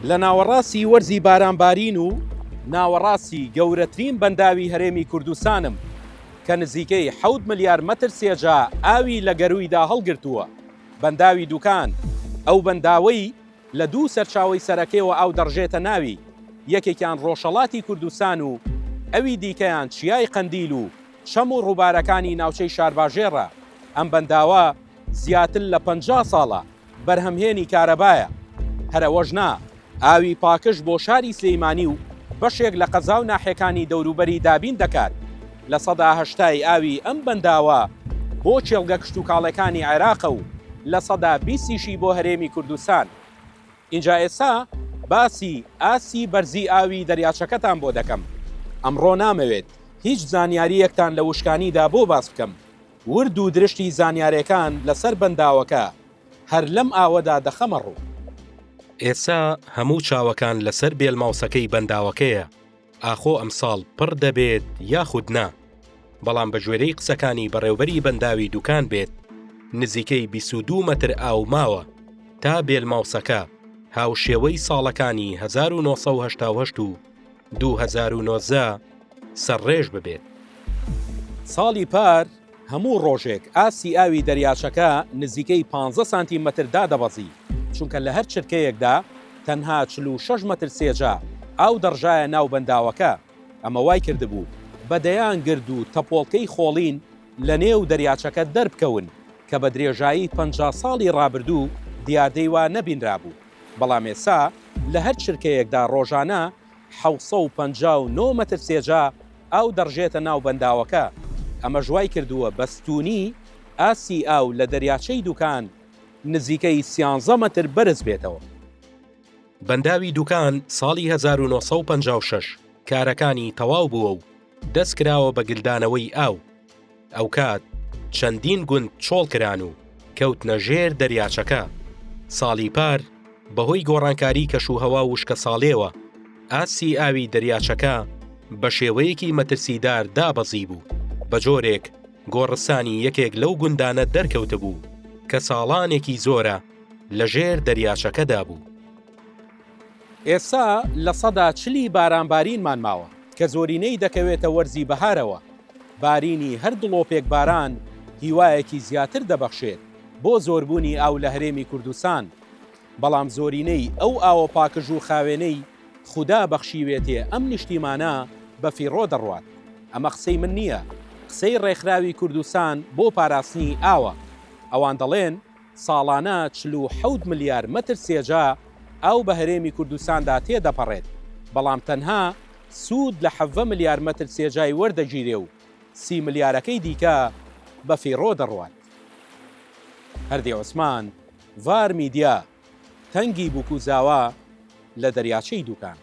لە ناوەڕاستی وەرزی بارانبارین و ناوەڕاستی گەورەترین بەنداوی هەرێمی کوردستانم کە نزیکەی 7 ملیار مەتر سێجا ئاوی لە گەرویدا هەڵگرتووە. بەنداوی دووکان ئەو بەنداوەی لە دوو سەرچاوی سەرەکەیەوە ئاو دەڕژێتە ناوی، یەکێکیان ڕۆژهەڵاتی کوردستان و ئەوی دیکەیان چیای قەندیل و شەم و ڕووبارەکانی ناوچەی شارباژێڕە. ئەم بەنداوە زیاتر لە 50 ساڵە بەرهەمهێنی کارەبایە. هەرەوەش نا، ئاوی پاکش بۆ شاری سلەیمانی و بەشێک لە قەزا و ناحیەکانی دەوروبەری دابین دەکات. لە سەدا هەشتای ئاوی ئەم بەنداوە بۆ چێڵگە کشت و کاڵەکانی عێراقە و لە سەدا 20شی بۆ هەرێمی کوردستان. اینجا ئێستا باسی ئاسی بەرزی ئاوی دەریاچەکەتان بۆ دەکەم. ئەمڕۆ نامەوێت هیچ زانیاریەکتان لە وشکانیدا بۆ باس بکەم. ورد و درشتی زانیارەکان لەسەر بەنداوەکە هەر لەم ئاوەدا دەخەمە ڕوو. ئێستا هەموو چاوەکان لەسەر بێلماوسەکەی بەنداوەکەیە. ئاخۆ ئەمساڵ پڕ دەبێت یاخود نا، بەڵام بە ژوێرەی قسەکانی بەڕێوبەری بەنداوی دووکان بێت نزیکەی 22 مەتر ئاو ماوە تا بێلماوسەکە هاوشێوەی ساڵەکانی 1970 و 2019 سەرڕێژ ببێت. ساڵی پار هەموو ڕۆژێک ئاسی ئاوی دەریاچەکە نزیکەی 15 سانتیمەتر دادەبەزی، چونکە لە هەر چرکەیەکدا تەنها 46 مەتر سێجا ئاو دەڕژایە ناو بەنداوەکە. ئەمە وای کردبوو بەدەیان گرد و تەپۆڵکەی خۆڵین لە نێو دەریاچەکە دەربکەون کە بە درێژایی 50 ساڵی ڕابردوو دیاردەی وا نەبینرابوو. بەڵام ئێستا لە هەر چرکەیەکدا ڕۆژانە 759 مەتر سێجا ئاو دەڕژێتە ناو بەنداوەکە. ئەمە ژوای کردووە بەستونی ئاسی ئاو لە دەریاچەی دووکان نزیکەی 13 مەتر بەرز بێتەوە. بەنداوی دووکان ساڵی 1956 کارەکانی تەواو بووە و دەست کراوە بە گلدانەوەی ئاو. ئەو کات چەندین گوند چۆڵ کران و کەوتنە ژێر دەریاچەکە. ساڵی پار بەهۆی گۆڕانکاری کەشوهەوا وشکە ساڵێوە ئاسی ئاوی دەریاچەکە بە شێوەیەکی مەترسیدار دابەزی بوو. بە جۆرێک گۆڕستانی یەکێک لەو گوندانە دەرکەوتە بوو کە ساڵانێکی زۆرە لە ژێر دەریاچەکەدا بوو. ئێستا لە سەدا 40 بارانبارینمان ماوە کە زۆرینەی دەکەوێتە وەرزی بەهارەوە. بارینی هەر دڵۆپێک باران هیوایەکی زیاتر دەبەخشێت بۆ زۆربوونی ئاو لە هەرێمی کوردستان. بەڵام زۆرینەی ئەو ئاوە پاکژ و خاوێنەی خودا بەخشیوێتێ ئەم نیشتیمانە بە فیڕۆ دەڕوات. ئەمە قسەی من نییە، قسەی ڕێکخراوی کوردستان بۆ پاراستنی ئاوە. ئەوان دەڵێن ساڵانە 47 ملیار مەتر سێجا ئاو بە هەرێمی کوردستاندا تێدەپەڕێت، بەڵام تەنها سوود لە 7 ملیار مەتر سێجای وەردەگیرێ و 30 ملیارەکەی دیکە بە فیڕۆ دەڕوات. هەردی عوسمان، ڤار میدیا، تەنگی بووکوزاوە لە دەریاچەی دووکان.